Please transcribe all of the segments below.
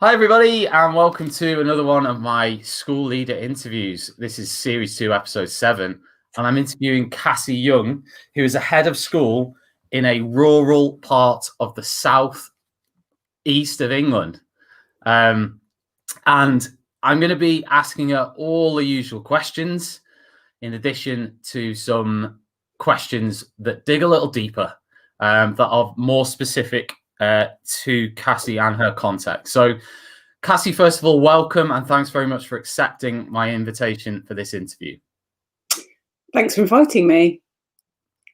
Hi everybody and welcome to another one of my school leader interviews. This is series 2, episode 7, and I'm interviewing Cassie Young, who is a head of school in a rural part of the south east of England. And I'm going to be asking her all the usual questions, in addition to some questions that dig a little deeper, that are more specific to Cassie and her context. So, Cassie, first of all, welcome and thanks very much for accepting my invitation for this interview. Thanks for inviting me.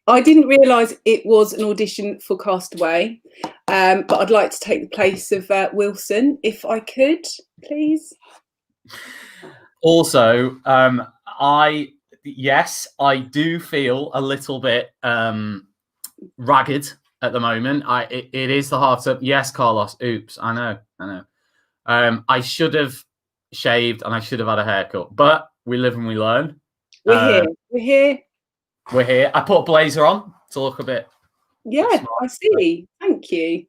I didn't realise it was an audition for Castaway, but I'd like to take the place of Wilson, if I could, please. Also, I do feel a little bit ragged at the moment. It is the heart up. Yes, Carlos. Oops, I know. I should have shaved and I should have had a haircut, but we live and we learn. We're here. I put a blazer on to look a bit. Yeah, I see. Thank you.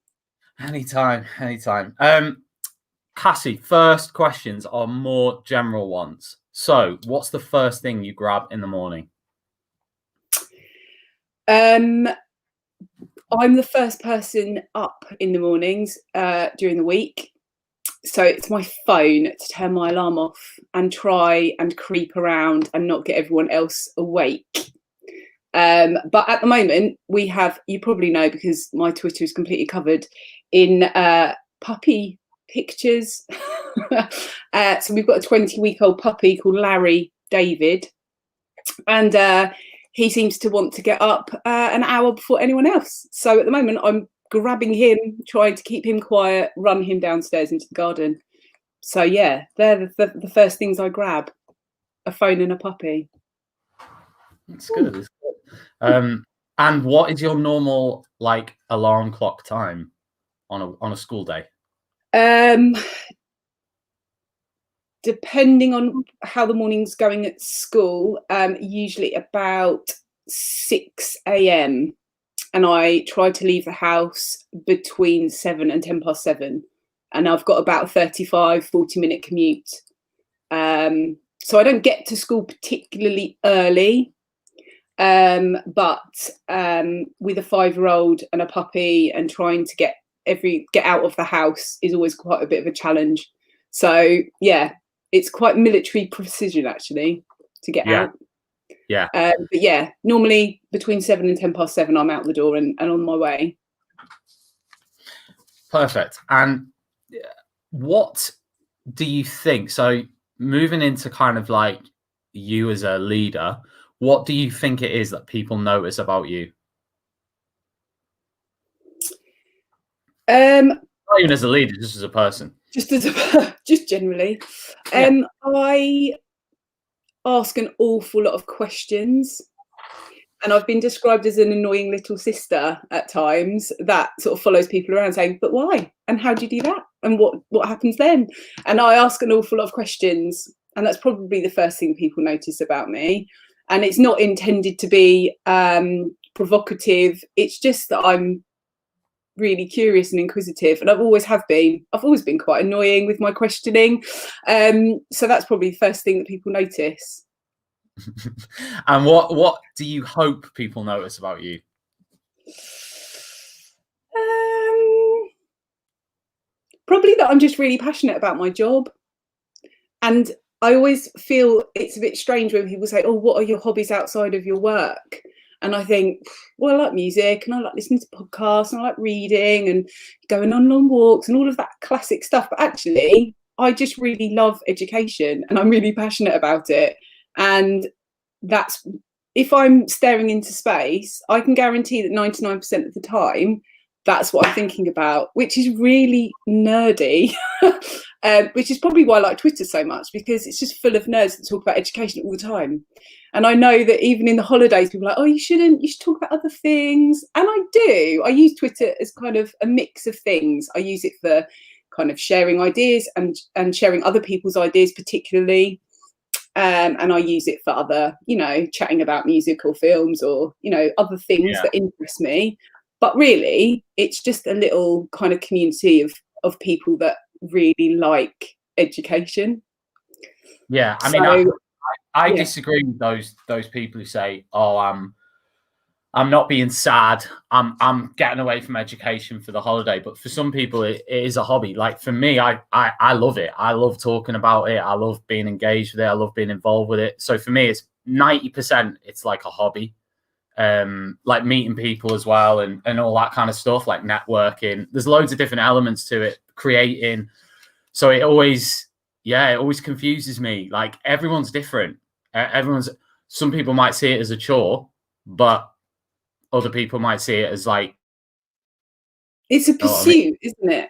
Anytime. Cassie, first questions are more general ones. So, what's the first thing you grab in the morning? I'm the first person up in the mornings during the week. So it's my phone to turn my alarm off and try and creep around and not get everyone else awake. But at the moment, we have, you probably know because my Twitter is completely covered in puppy pictures. So we've got a 20-week-old puppy called Larry David. And he seems to want to get up an hour before anyone else. So at the moment, I'm grabbing him, trying to keep him quiet, run him downstairs into the garden. So yeah, they're the first things I grab: a phone and a puppy. That's good. That's good. And what is your normal alarm clock time on a school day? Depending on how the morning's going at school, usually about 6 a.m. and I try to leave the house between 7 and 10 past 7. And I've got about a 35-40-minute commute. So I don't get to school particularly early. But with a 5-year-old and a puppy and trying to get out of the house is always quite a bit of a challenge. So yeah, it's quite military precision actually to get out. Yeah. But yeah, normally between 7 and 10 past 7, I'm out the door and on my way. Perfect. And what do you think? So moving into kind of like you as a leader, what do you think it is that people notice about you? Not even as a leader, just as a person. Just generally. I ask an awful lot of questions, and I've been described as an annoying little sister at times that sort of follows people around saying, but why? And how do you do that? And what happens then? And I ask an awful lot of questions, and that's probably the first thing people notice about me. And it's not intended to be provocative. It's just that I'm really curious and inquisitive, and I've always been quite annoying with my questioning. So that's probably the first thing that people notice. And what do you hope people notice about you? Probably that I'm just really passionate about my job. And I always feel it's a bit strange when people say, oh, what are your hobbies outside of your work? And I think, well, I like music and I like listening to podcasts and I like reading and going on long walks and all of that classic stuff. But actually, I just really love education and I'm really passionate about it. And that's, if I'm staring into space, I can guarantee that 99% of the time, that's what I'm thinking about, which is really nerdy, which is probably why I like Twitter so much, because it's just full of nerds that talk about education all the time. And I know that even in the holidays, people are like, oh, you should talk about other things. And I do. I use Twitter as kind of a mix of things. I use it for kind of sharing ideas and sharing other people's ideas particularly. And I use it for other, chatting about music or films or, other things that interest me. But really, it's just a little kind of community of people that really like education. Yeah, I mean, I disagree with those people who say, "Oh, I'm not being sad. I'm getting away from education for the holiday." But for some people, it is a hobby. Like for me, I love it. I love talking about it. I love being engaged with it. I love being involved with it. So for me, it's 90%. It's like a hobby. Like meeting people as well, and all that kind of stuff, like networking. There's loads of different elements to it. Creating. So it always confuses me. Like everyone's different. Some people might see it as a chore, but other people might see it as like it's a pursuit, isn't it?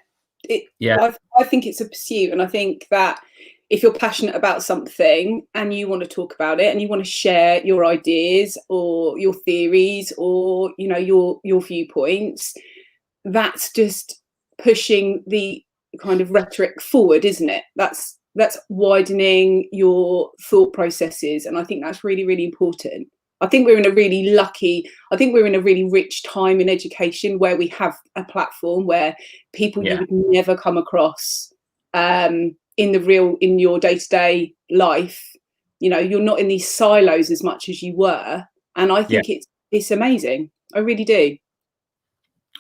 Yeah. I think it's a pursuit, and I think that if you're passionate about something and you want to talk about it and you want to share your ideas or your theories or your viewpoints, that's just pushing the kind of rhetoric forward, isn't it? That's widening your thought processes, and I think that's really, really important. I think we're in a really rich time in education where we have a platform where people you would never come across in your day-to-day life. You're not in these silos as much as you were, and I think it's amazing. I really do.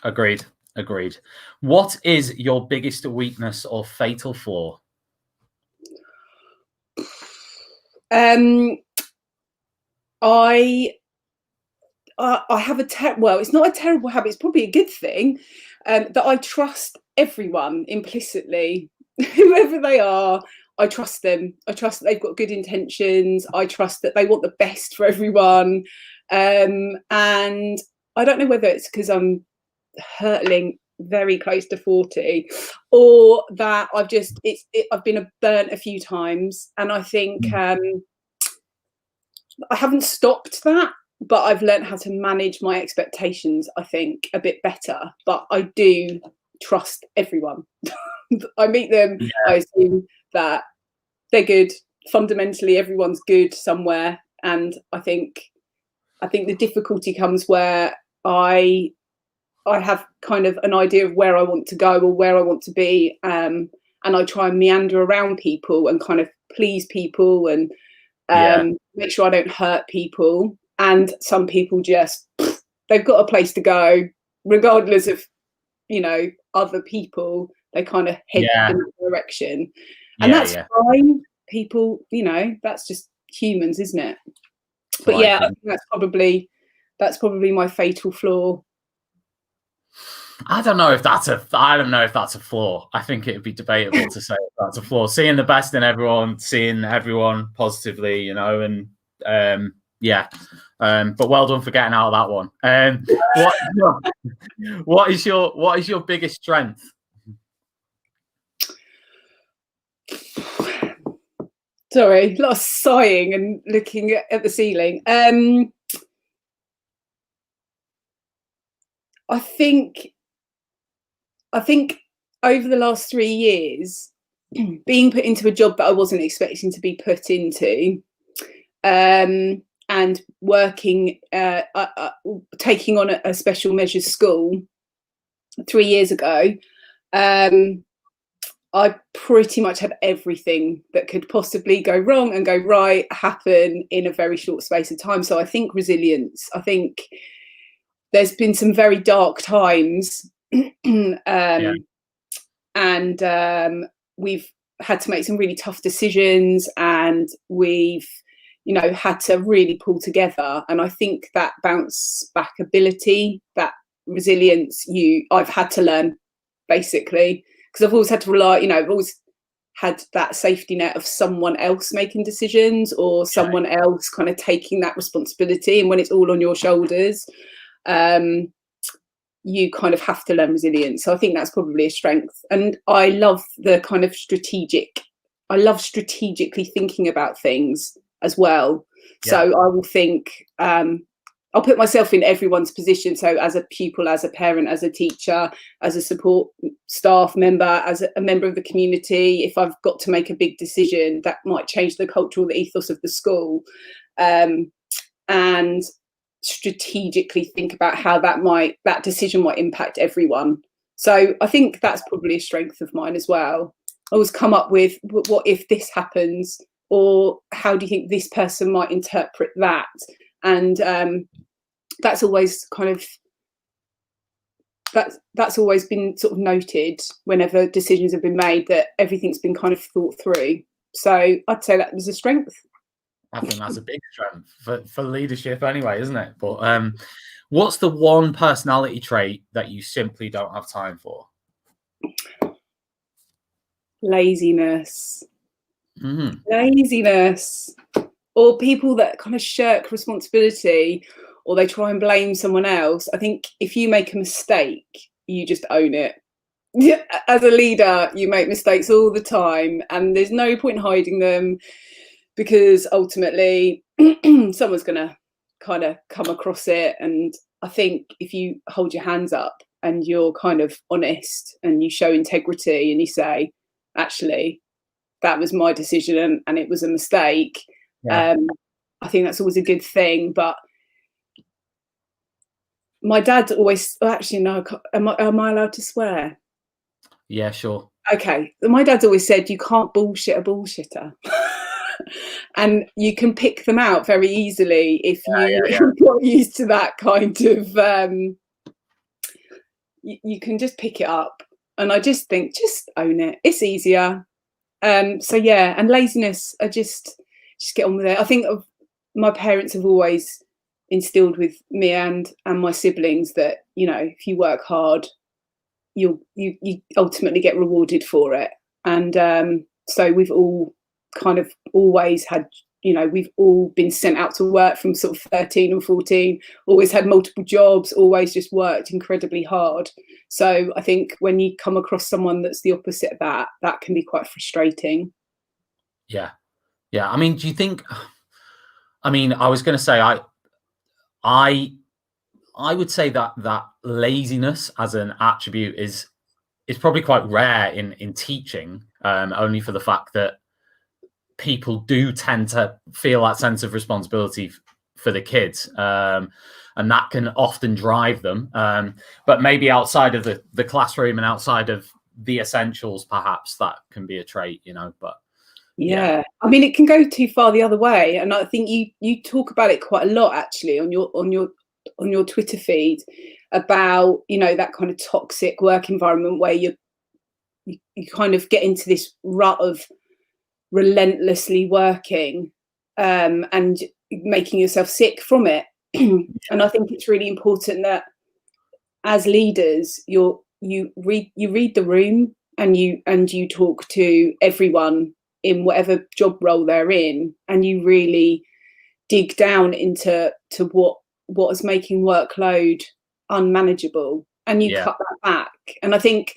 Agreed. What is your biggest weakness or fatal flaw? I have it's not a terrible habit, it's probably a good thing, that I trust everyone implicitly. Whoever they are, I trust them. I trust that they've got good intentions. I trust that they want the best for everyone. And I don't know whether it's because I'm hurtling very close to 40 or that I've been burnt a few times, and I think I haven't stopped that, but I've learned how to manage my expectations, I think, a bit better. But I do trust everyone. I meet them, I assume that they're good. Fundamentally, everyone's good somewhere. And I think the difficulty comes where I have kind of an idea of where I want to go or where I want to be. And I try and meander around people and kind of please people and make sure I don't hurt people. And some people they've got a place to go, regardless of, other people. They kind of head in that direction. And that's fine. People, that's just humans, isn't it? But I think that's probably my fatal flaw. I don't know if that's a flaw. I think it'd be debatable to say that's a flaw. Seeing the best in everyone, seeing everyone positively, and but well done for getting out of that one. What is your biggest strength? Sorry, a lot of sighing and looking at the ceiling. I think over the last 3 years, being put into a job that I wasn't expecting to be put into, and working, taking on a special measures school 3 years ago, I pretty much had everything that could possibly go wrong and go right happen in a very short space of time. So I think resilience. I think there's been some very dark times, and we've had to make some really tough decisions, and we've had to really pull together. And I think that bounce back ability, that resilience, I've had to learn, basically, because I've always had to rely, I've always had that safety net of someone else making decisions or someone else kind of taking that responsibility. And when it's all on your shoulders, you kind of have to learn resilience. So I think that's probably a strength. And I love the kind of strategically thinking about things as well. So I will think, I'll put myself in everyone's position. So as a pupil, as a parent, as a teacher, as a support staff member, as a member of the community, if I've got to make a big decision that might change the culture or the ethos of the school, and strategically think about how that decision might impact everyone. So I think that's probably a strength of mine as well. always come up with what if this happens, or how do you think this person might interpret that? And that's always kind of that's always been sort of noted whenever decisions have been made, that everything's been kind of thought through. So I'd say that was a strength. I think that's a big strength for leadership anyway, isn't it? But what's the one personality trait that you simply don't have time for? Laziness. Laziness. Or people that kind of shirk responsibility, or they try and blame someone else. I think if you make a mistake, you just own it. As a leader, you make mistakes all the time, and there's no point in hiding them, because ultimately someone's going to kind of come across it. And I think if you hold your hands up and you're kind of honest and you show integrity and you say, actually, that was my decision and it was a mistake, I think that's always a good thing. But my dad always, actually, no, am I allowed to swear? Yeah, sure. Okay. My dad's always said, you can't bullshit a bullshitter. And you can pick them out very easily if you got used to that kind of, you can just pick it up. And I just think, just own it. It's easier. So yeah, and laziness, I just get on with it. I think my parents have always instilled with me and my siblings that, you know, if you work hard, you ultimately get rewarded for it. And so we've all kind of always had, you know, we've all been sent out to work from sort of 13 and 14, always had multiple jobs, always just worked incredibly hard. So I think when you come across someone that's the opposite of that, that can be quite frustrating. Yeah. I mean, do you think, I mean, I was going to say, I would say that laziness as an attribute is probably quite rare in teaching, only for the fact that people do tend to feel that sense of responsibility for the kids, and that can often drive them. But maybe outside of the classroom and outside of the essentials, perhaps that can be a trait, you know. But yeah, I mean, it can go too far the other way, and I think you talk about it quite a lot actually on your Twitter feed about, you know, that kind of toxic work environment where you kind of get into this rut of relentlessly working, and making yourself sick from it. And I think it's really important that as leaders, you read the room, and you talk to everyone in whatever job role they're in, and you really dig down into what is making workload unmanageable, and you cut that back. And I think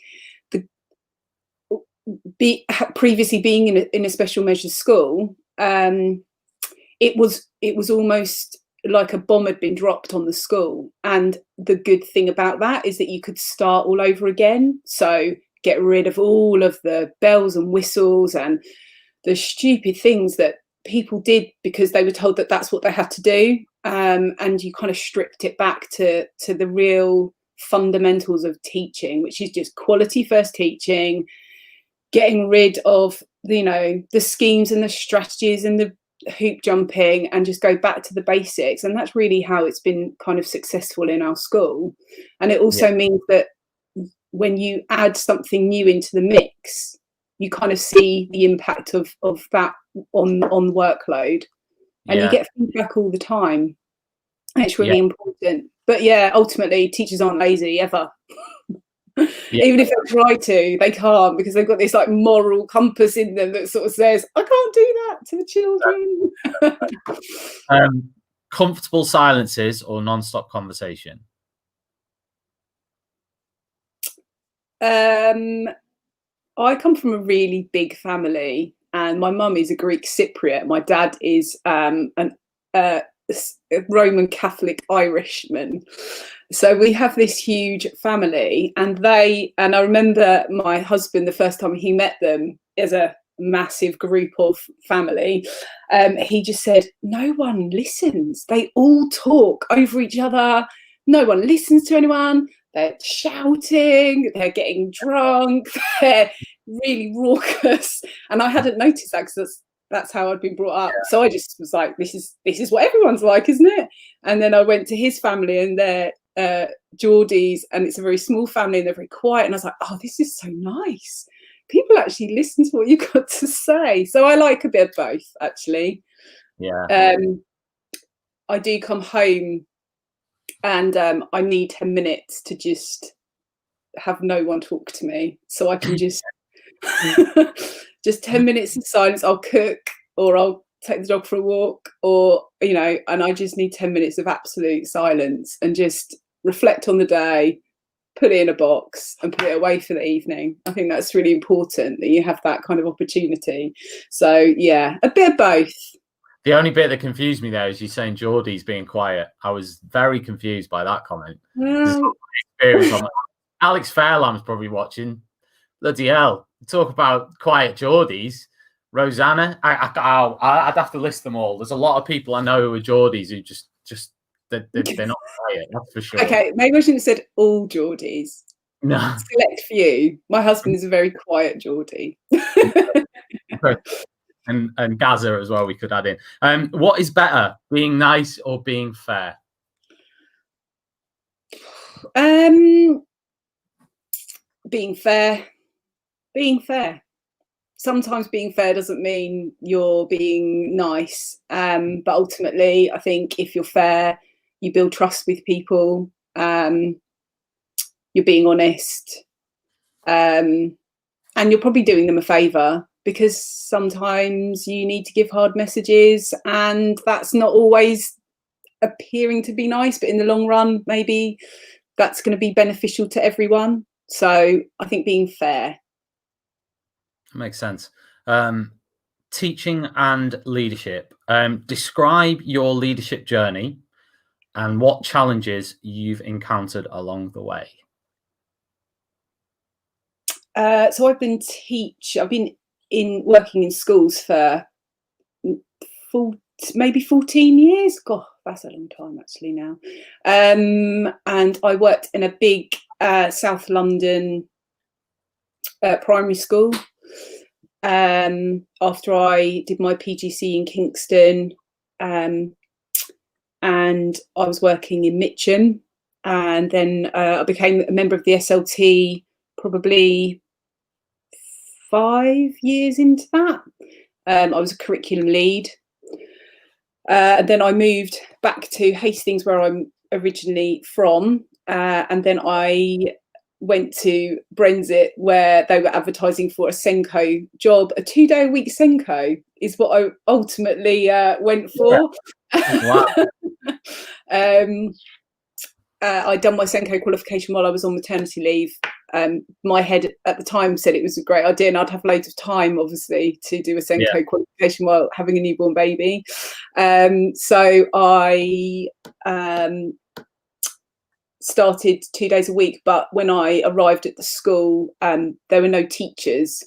previously being in a special measures school, it was almost like a bomb had been dropped on the school. And the good thing about that is that you could start all over again. So get rid of all of the bells and whistles and the stupid things that people did because they were told that that's what they had to do. And you kind of stripped it back to the real fundamentals of teaching, which is just quality first teaching, getting rid of, you know, the schemes and the strategies and the hoop jumping, and just go back to the basics. And that's really how it's been kind of successful in our school. And it also means that when you add something new into the mix, you kind of see the impact of that on workload, and you get feedback all the time. It's really important. But yeah, ultimately teachers aren't lazy ever. Even if they try to, they can't, because they've got this like moral compass in them that sort of says, I can't do that to the children. Comfortable silences or non-stop conversation? I come from a really big family, and my mum is a Greek Cypriot. My dad is a Roman Catholic Irishman. So we have this huge family, and I remember my husband, the first time he met them as a massive group of family, he just said, no one listens. They all talk over each other. No one listens to anyone. They're shouting, they're getting drunk, they're really raucous, and I hadn't noticed that because that's how I'd been brought up. So I just was like, this is what everyone's like, isn't it? And then I went to his family, and they're Geordies, and it's a very small family, and they're very quiet. And I was like, oh, this is so nice. People actually listen to what you've got to say. So I like a bit of both, actually. Yeah. I do come home, and I need 10 minutes to just have no one talk to me, so I can just just 10 minutes in silence. I'll cook, or I'll take the dog for a walk, or and I just need 10 minutes of absolute silence and just reflect on the day, put it in a box and put it away for the evening. I think that's really important, that you have that kind of opportunity. So yeah, a bit of both. The only bit that confused me there is you saying Geordies being quiet. I was very confused by that comment. Alex Fairlamb's probably watching. Bloody hell. Talk about quiet Geordies. Rosanna. I'd have to list them all. There's a lot of people I know who are Geordies who they're not quiet, that's for sure. Okay, maybe I shouldn't have said all Geordies. No. Select few. My husband is a very quiet Geordie. and Gaza as well, we could add in. What is better, being nice or being fair? Being fair. Being fair. Sometimes being fair doesn't mean you're being nice, but ultimately I think if you're fair, you build trust with people, you're being honest, and you're probably doing them a favour, because sometimes you need to give hard messages, and that's not always appearing to be nice, but in the long run maybe that's going to be beneficial to everyone. So I think being fair. Makes sense. Teaching and leadership. Describe your leadership journey and what challenges you've encountered along the way. So I've been working in schools for maybe 14 years. God, that's a long time actually now. And I worked in a big South London primary school. After I did my PGC in Kingston, and I was working in Mitcham, and then I became a member of the SLT probably 5 years into that. I was a curriculum lead, and then I moved back to Hastings, where I'm originally from, and then I went to Brenzett, where they were advertising for a SENCO job. A 2-day-a-week SENCO is what I ultimately went for. Wow. I'd done my SENCO qualification while I was on maternity leave. My head at the time said it was a great idea, and I'd have loads of time, obviously, to do a SENCO qualification while having a newborn baby. So I started 2 days a week, but when I arrived at the school, there were no teachers.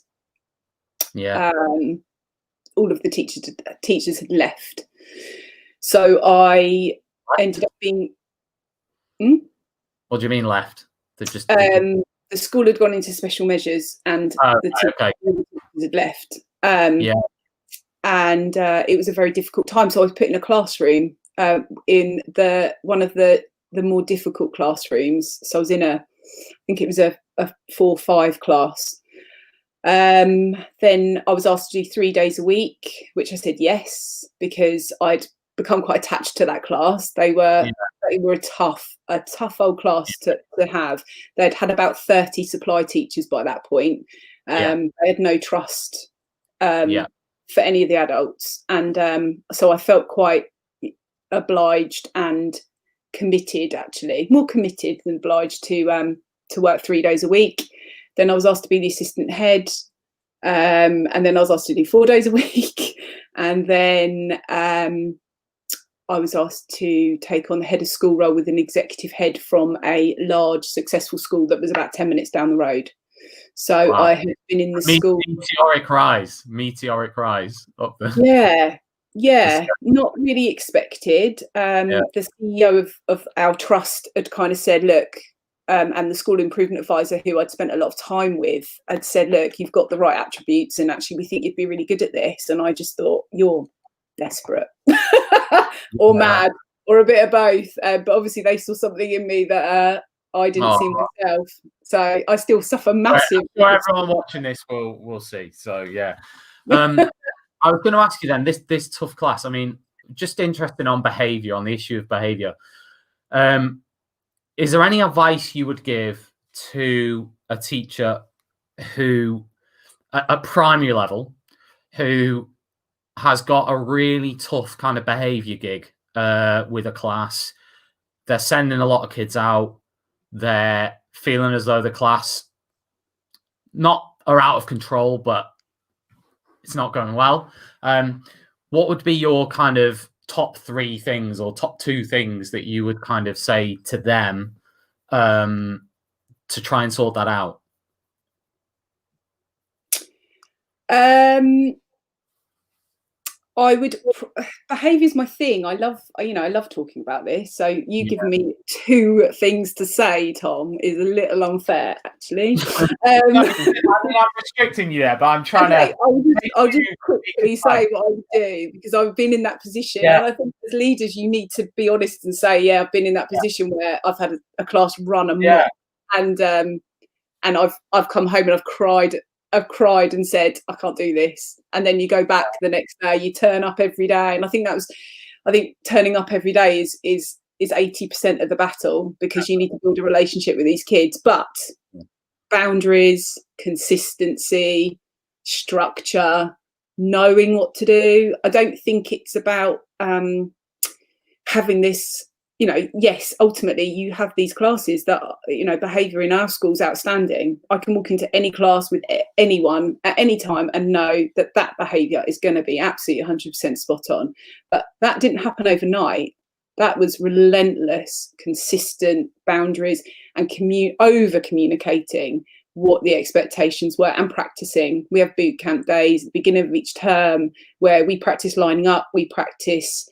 All of the teachers had left, so I ended up being What do you mean left? Just the school had gone into special measures, and the teachers had left. And it was a very difficult time, so I was put in a classroom, in one of the more difficult classrooms. So I was in I think it was a 4-5 class. Then I was asked to do 3 days a week, which I said yes, because I'd become quite attached to that class. They were a tough old class to have. They'd had about 30 supply teachers by that point. They had no trust for any of the adults, and so I felt quite obliged and committed, actually more committed than obliged, to work 3 days a week. Then I was asked to be the assistant head, and then I was asked to do 4 days a week, and then I was asked to take on the head of school role with an executive head from a large successful school that was about 10 minutes down the road. So I had been in the school. Meteoric rise up there. Yeah, not really expected. The CEO of our trust had kind of said, look, and the school improvement advisor who I'd spent a lot of time with had said, look, you've got the right attributes and actually we think you'd be really good at this. And I just thought, you're desperate or mad or a bit of both. But obviously they saw something in me that I didn't see myself. So I still suffer massive. Right. Everyone watching this will see. So yeah. I was going to ask you then, this tough class, I mean, just interested on behaviour, on the issue of behaviour. Is there any advice you would give to a teacher who, at primary level, who has got a really tough kind of behaviour gig with a class? They're sending a lot of kids out. They're feeling as though the class are out of control, but it's not going well. What would be your kind of top 3 things or top 2 things that you would kind of say to them to try and sort that out? Behaviour is my thing. I love talking about this. So you giving me 2 things to say, Tom, is a little unfair, actually. I mean, I'm restricting you there, but I'm trying to. I'll just quickly say what I would do, because I've been in that position. Yeah. And I think as leaders, you need to be honest and say, yeah, I've been in that position where I've had a class run amok, and I've come home and I've cried and said, I can't do this. And then you go back the next day, you turn up every day. And I think turning up every day is 80% of the battle, because you need to build a relationship with these kids. But boundaries, consistency, structure, knowing what to do. I don't think it's about having this, yes, ultimately you have these classes that, behaviour in our school's outstanding. I can walk into any class with anyone at any time and know that behaviour is going to be absolutely 100% spot on. But that didn't happen overnight. That was relentless, consistent boundaries and over communicating what the expectations were and practicing. We have boot camp days at the beginning of each term where we practice lining up, we practice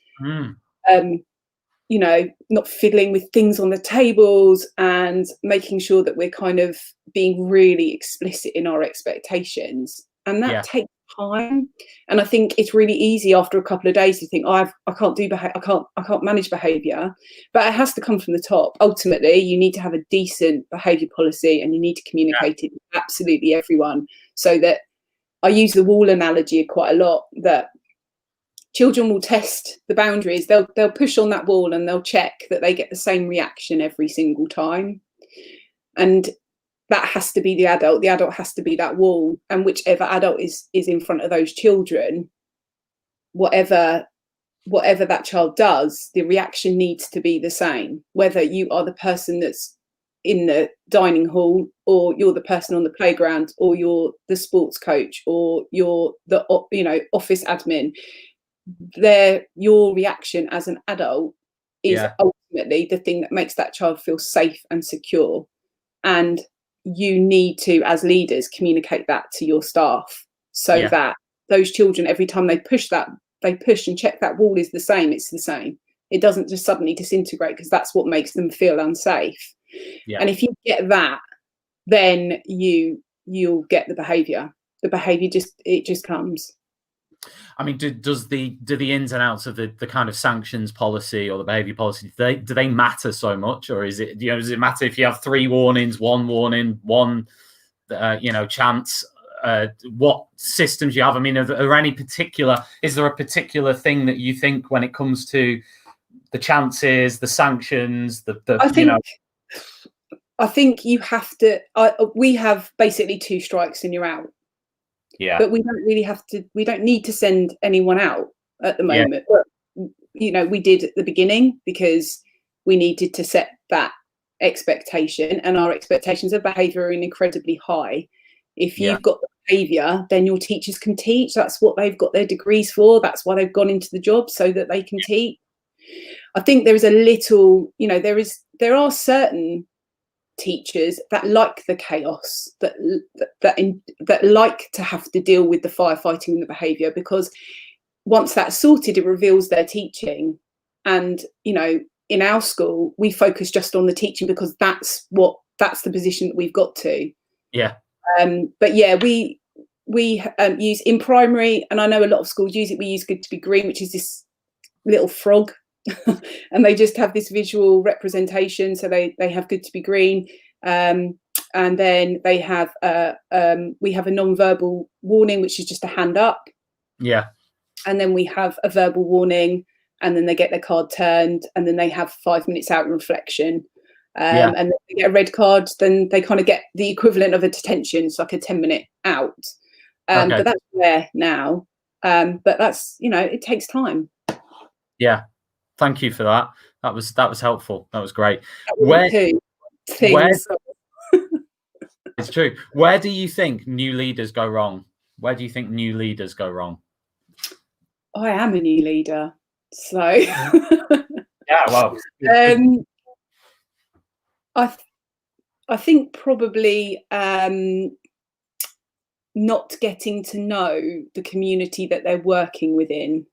not fiddling with things on the tables, and making sure that we're kind of being really explicit in our expectations. And that takes time. And I think it's really easy after a couple of days to think, I can't manage behaviour. But it has to come from the top. Ultimately, you need to have a decent behaviour policy, and you need to communicate it with absolutely everyone. So that I use the wall analogy quite a lot, that children will test the boundaries. They'll push on that wall and they'll check that they get the same reaction every single time. And that has to be the adult. The adult has to be that wall. And whichever adult is in front of those children, whatever that child does, the reaction needs to be the same. Whether you are the person that's in the dining hall, or you're the person on the playground, or you're the sports coach, or you're the office admin, your reaction as an adult is ultimately the thing that makes that child feel safe and secure. And you need to, as leaders, communicate that to your staff, so that those children, every time they push and check that wall is the same. It's the same. It doesn't just suddenly disintegrate, because that's what makes them feel unsafe. And if you get that, then you'll get the behaviour. The behaviour just comes. I mean, do the ins and outs of the kind of sanctions policy or the behaviour policy, do they matter so much, or is it, does it matter if you have 3 warnings, 1 warning, 1 chance? What systems you have? I mean, is there a particular thing that you think when it comes to the chances, the sanctions, I think you have to. We have basically 2 strikes and you're out. Yeah. But we don't really have to. We don't need to send anyone out at the moment. But we did at the beginning, because we needed to set that expectation, and our expectations of behaviour are incredibly high. If you've got the behaviour, then your teachers can teach. That's what they've got their degrees for. That's why they've gone into the job, so that they can teach. I think there is a little, there are certain teachers that like the chaos, that like to have to deal with the firefighting and the behaviour, because once that's sorted, it reveals their teaching. And in our school, we focus just on the teaching, because that's what that's the position that we've got to. Yeah. But yeah, we use in primary, and I know a lot of schools use it. We use Good to Be Green, which is this little frog, and they just have this visual representation. So they have Good to Be Green, and then they have we have a non-verbal warning, which is just a hand up. Yeah. And then we have a verbal warning, and then they get their card turned, and then they have 5 minutes out in reflection. And then they get a red card, then they kind of get the equivalent of a detention. It's like a 10-minute out. But that's rare now. But that's, you know, it takes time. Yeah. Thank you for that. That was helpful. That was great. It's true. Where do you think new leaders go wrong? Where do you think new leaders go wrong? I am a new leader, so yeah. Well, I think probably not getting to know the community that they're working within,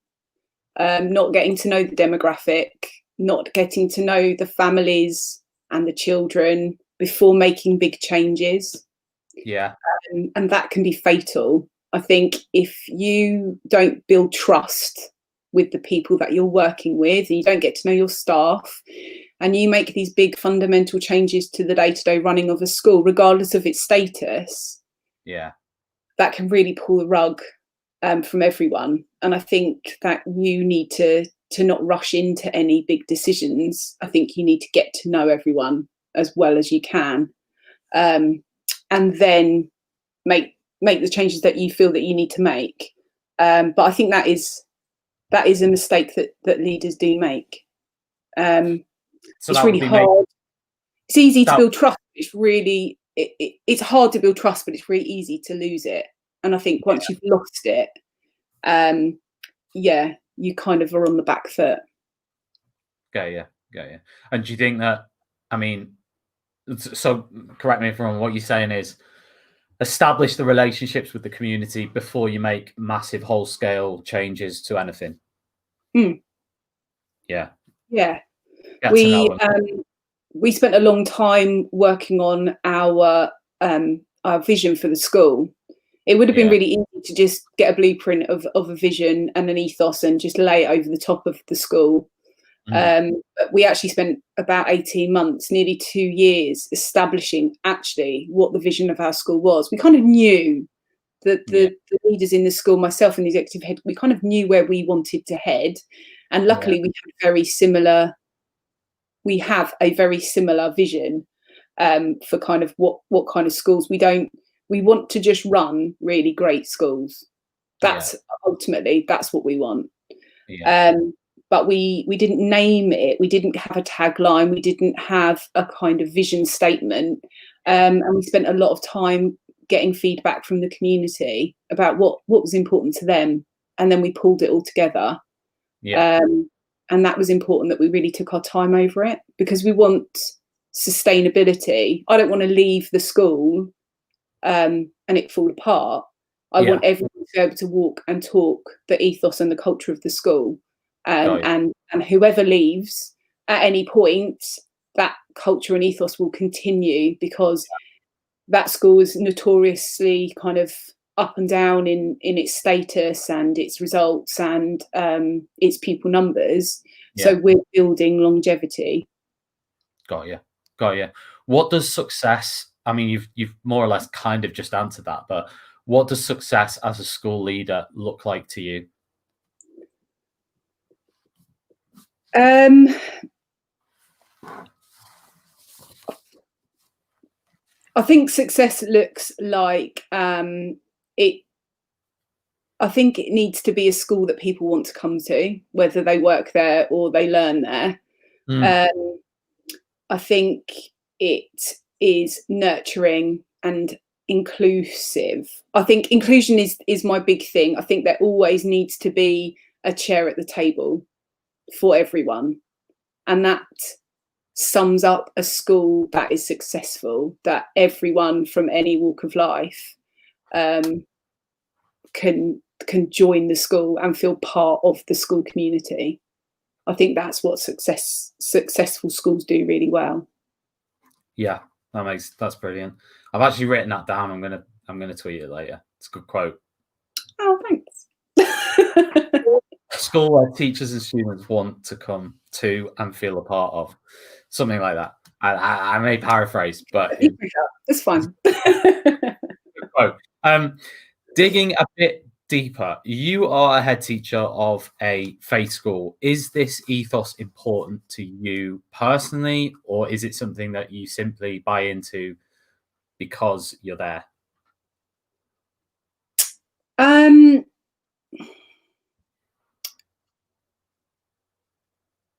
not getting to know the demographic, not getting to know the families and the children before making big changes. Yeah. And that can be fatal. I think if you don't build trust with the people that you're working with, and you don't get to know your staff, and you make these big fundamental changes to the day-to-day running of a school, regardless of its status, yeah, that can really pull the rug from everyone. And I think that you need to not rush into any big decisions. I think you need to get to know everyone as well as you can, and then make the changes that you feel that you need to make. But I think that is a mistake that leaders do make. So it's really hard. It's easy to build trust. It's really it's hard to build trust, but it's really easy to lose it. And I think once you've lost it, yeah, you kind of are on the back foot. Got you. And do you think that, I mean, so correct me if I'm wrong, what you're saying is establish the relationships with the community before you make massive whole-scale changes to anything? Yeah. We spent a long time working on our vision for the school. It would have been really easy to just get a blueprint of a vision and an ethos and just lay it over the top of the school. But we actually spent about 18 months, nearly 2 years, establishing actually what the vision of our school was. We kind of knew that the leaders in the school, myself and the executive head, we kind of knew where we wanted to head. And luckily we have a very similar vision for kind of what kind of schools we want to just run really great schools. That's ultimately, that's what we want. But we didn't name it. We didn't have a tagline. We didn't have a kind of vision statement. And we spent a lot of time getting feedback from the community about what was important to them. And then we pulled it all together. And that was important, that we really took our time over it, because we want sustainability. I don't want to leave the school and it fall apart. I want everyone to be able to walk and talk the ethos and the culture of the school. And whoever leaves at any point, that culture and ethos will continue, because that school is notoriously kind of up and down in its status and its results and its pupil numbers. So we're building longevity. Got you. What does success, I mean, you've more or less kind of just answered that, but what does success as a school leader look like to you? I think success looks like I think it needs to be a school that people want to come to, whether they work there or they learn there. I think it is nurturing and inclusive. I think inclusion is my big thing. I think there always needs to be a chair at the table for everyone, and that sums up a school that is successful, that everyone from any walk of life can join the school and feel part of the school community. I think that's what successful schools do really well. Yeah, That's brilliant. I've actually written that down. I'm gonna tweet it later. It's a good quote. Oh, thanks. School where teachers and students want to come to and feel a part of, something like that. I may paraphrase, but it's fine. quote. Digging a bit deeper, you are a head teacher of a faith school. Is this ethos important to you personally, or is it something that you simply buy into because you're there?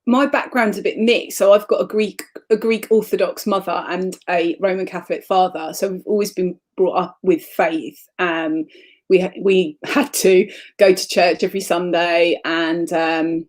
My background's a bit mixed, so I've got a Greek Orthodox mother and a Roman Catholic father. So we've always been brought up with faith. We had to go to church every Sunday, and that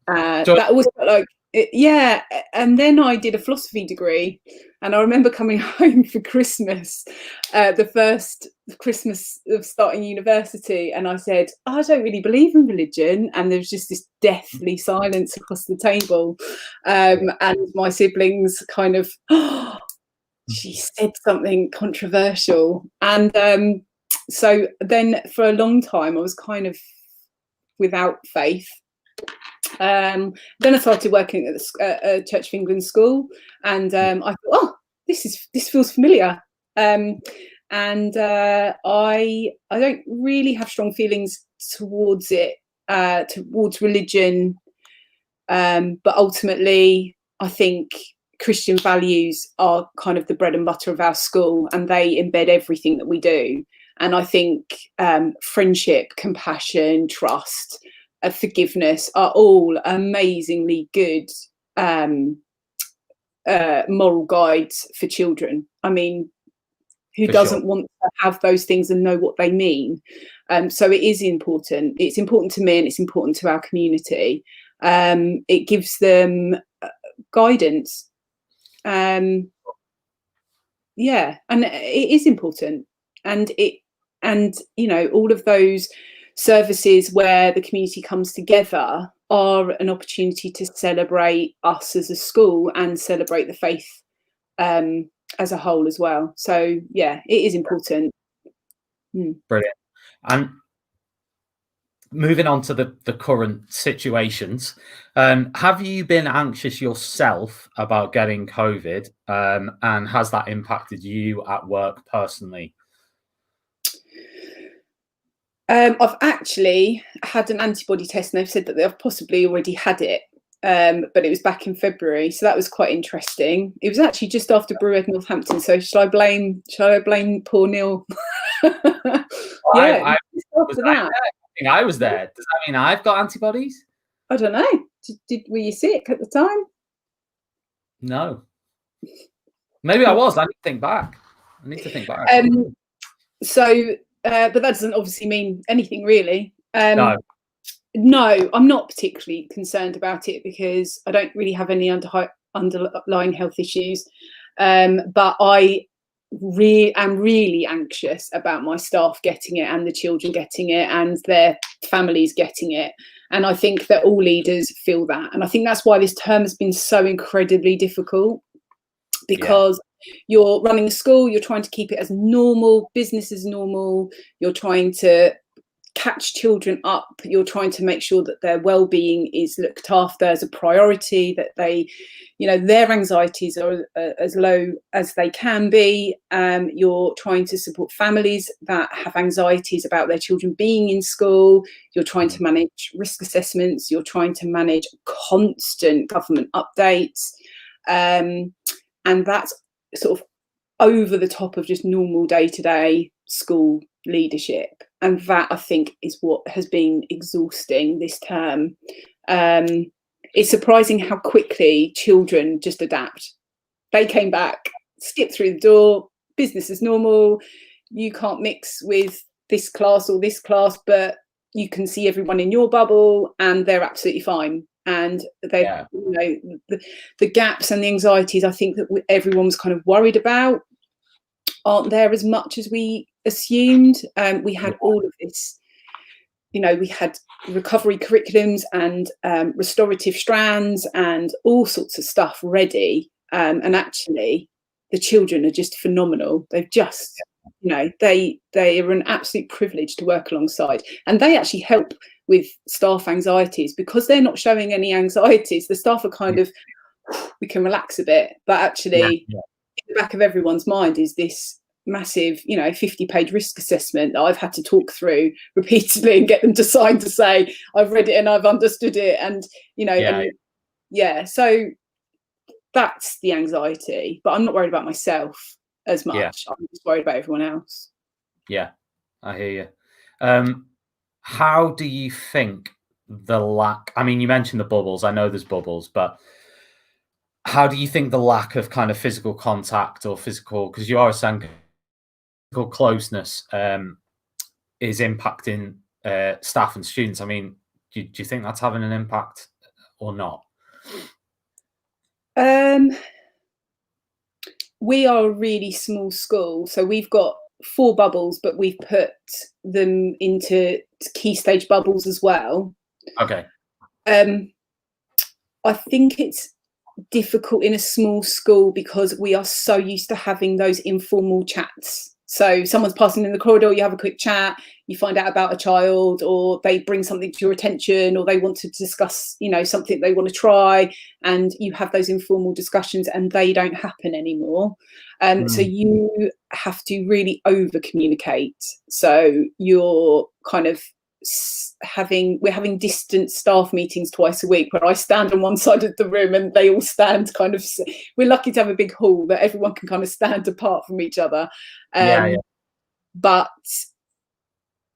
always felt like yeah. And then I did a philosophy degree, and I remember coming home for Christmas, the first Christmas of starting university, and I said, I don't really believe in religion. And there was just this deathly silence across the table. And my siblings kind of, oh, she said something controversial. And so then for a long time, I was kind of without faith. Then I started working at the Church of England school, and I thought, oh, this feels familiar. And I don't really have strong feelings towards it, towards religion, but ultimately I think Christian values are kind of the bread and butter of our school, and they embed everything that we do. And I think friendship, compassion, trust, forgiveness are all amazingly good moral guides for children. I mean, who doesn't want to have those things and know what they mean? So it is important. It's important to me, and it's important to our community. It gives them guidance. Yeah, and it is important. And you know, all of those services where the community comes together are an opportunity to celebrate us as a school and celebrate the faith as a whole as well. So yeah, it is important. Brilliant. And moving on to the current situations, have you been anxious yourself about getting COVID, and has that impacted you at work personally? I've actually had an antibody test, and they've said that they've possibly already had it, but it was back in February, so that was quite interesting. It was actually just after Brewhead Northampton, so shall I blame poor Neil? Yeah, I think I was there. Does that mean I've got antibodies? I don't know. Were you sick at the time? No. Maybe I was. I need to think back. So, but that doesn't obviously mean anything really. No, I'm not particularly concerned about it because I don't really have any underlying health issues. But I am really anxious about my staff getting it, and the children getting it, and their families getting it. And I think that all leaders feel that. And I think that's why this term has been so incredibly difficult, because you're running a school, you're trying to keep it as normal, business as normal, you're trying to catch children up, you're trying to make sure that their well-being is looked after as a priority, that they, you know, their anxieties are as low as they can be. You're trying to support families that have anxieties about their children being in school. You're trying to manage risk assessments. You're trying to manage constant government updates. And that's sort of over the top of just normal day-to-day school leadership. And that, I think, is what has been exhausting this term. It's surprising how quickly children just adapt. They came back, skipped through the door, business as normal. You can't mix with this class or this class, but you can see everyone in your bubble and they're absolutely fine. And they, you know, the gaps and the anxieties, I think, that everyone was kind of worried about aren't there as much as we assumed. We had all of this, you know, we had recovery curriculums and restorative strands and all sorts of stuff ready. And actually, the children are just phenomenal. They've just, you know, they are an absolute privilege to work alongside, and they actually help with staff anxieties because they're not showing any anxieties. The staff are kind of, we can relax a bit, but actually in the back of everyone's mind is this massive, you know, 50-page risk assessment that I've had to talk through repeatedly and get them to sign to say I've read it and I've understood it, and you know, so that's the anxiety. But I'm not worried about myself as much. I'm just worried about everyone else. Yeah, I hear you. How do you think the lack, I mean, you mentioned the bubbles, I know there's bubbles, but how do you think the lack of kind of physical contact or physical, because you are a SENCO, closeness is impacting staff and students? I mean, do you think that's having an impact or not? We are a really small school, so we've got 4 bubbles, but we've put them into key stage bubbles as well. Okay. I think it's difficult in a small school because we are so used to having those informal chats. So someone's passing in the corridor, you have a quick chat, you find out about a child, or they bring something to your attention, or they want to discuss, you know, something they want to try, and you have those informal discussions, and they don't happen anymore. So you have to really over communicate. So you're kind of we're having distant staff meetings twice a week where I stand on one side of the room and they all stand kind of, we're lucky to have a big hall that everyone can kind of stand apart from each other. But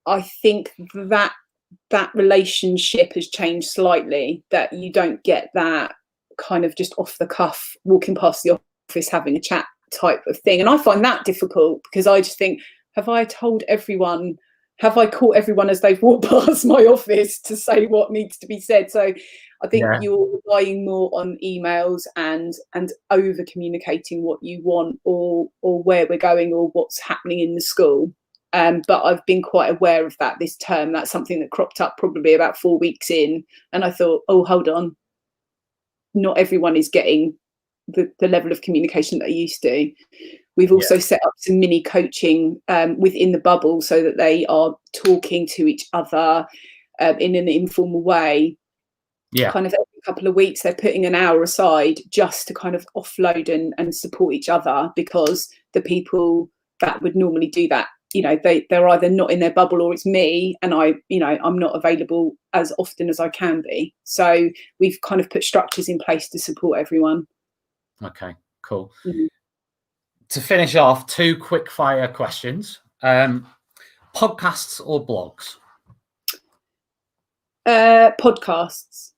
I think that relationship has changed slightly, that you don't get that kind of just off the cuff walking past the office having a chat type of thing. And I find that difficult because I just think, have I caught everyone as they've walked past my office to say what needs to be said? So I think you're relying more on emails and over communicating what you want or where we're going or what's happening in the school. But I've been quite aware of that this term. That's something that cropped up probably about 4 weeks in, and I thought, oh, hold on, not everyone is getting the level of communication that they used to. We've also set up some mini coaching within the bubble so that they are talking to each other in an informal way. Kind of every couple of weeks, they're putting an hour aside just to kind of offload and support each other, because the people that would normally do that, you know, they're either not in their bubble or it's me, and I'm not available as often as I can be. So we've kind of put structures in place to support everyone. Okay, cool. To finish off, 2 quick fire questions. Podcasts or blogs? Podcasts.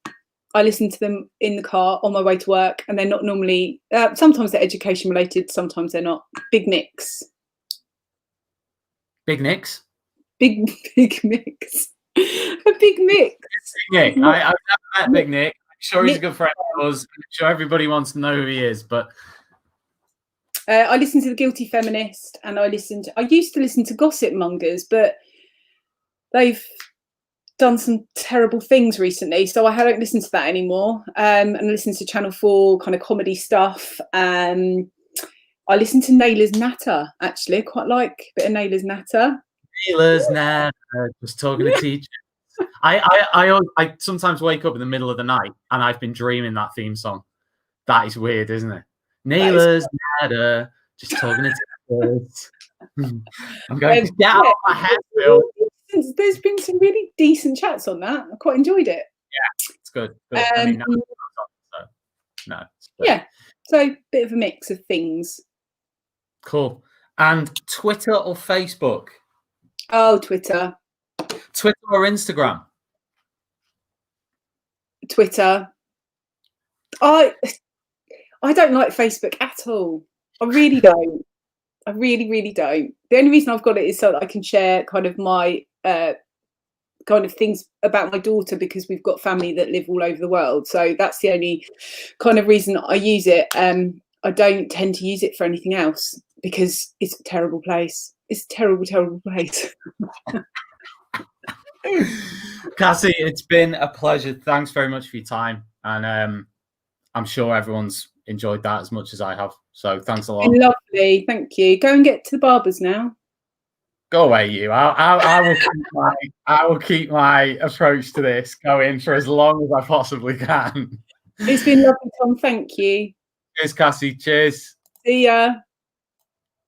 I listen to them in the car on my way to work, and they're not normally, sometimes they're education related, sometimes they're not. Big mix. Big Nicks? Big mix. A big mix. Nick. I've never met Big Nick. I'm sure he's a good friend of us. I'm sure everybody wants to know who he is, but I listen to The Guilty Feminist, and I used to listen to Gossip Mongers, but they've done some terrible things recently, so I don't listen to that anymore. And I listen to Channel 4 kind of comedy stuff. I listen to Naylor's Natter, actually. I quite like a bit of Naylor's Natter. Naylor's Natter, just talking to teachers. I sometimes wake up in the middle of the night and I've been dreaming that theme song. That is weird, isn't it? Naylor's Natter, just talking to teachers. I'm going to get out of my head, Phil. There's been some really decent chats on that. I quite enjoyed it. Yeah, it's good. I mean, no. Yeah, so bit of a mix of things. Cool. And Twitter or Facebook? Oh, Twitter. Twitter or Instagram? Twitter. I don't like Facebook at all. I really don't. I really, really don't. The only reason I've got it is so that I can share kind of my kind of things about my daughter, because we've got family that live all over the world. So that's the only kind of reason I use it. I don't tend to use it for anything else because it's a terrible place. It's a terrible, terrible place. Cassie, it's been a pleasure. Thanks very much for your time. And I'm sure everyone's enjoyed that as much as I have. So thanks a lot. Lovely, thank you. Go and get to the barbers now. Go away, you. I will keep my approach to this going for as long as I possibly can. It's been lovely, Tom. Thank you. Cheers, Cassie. Cheers. See ya.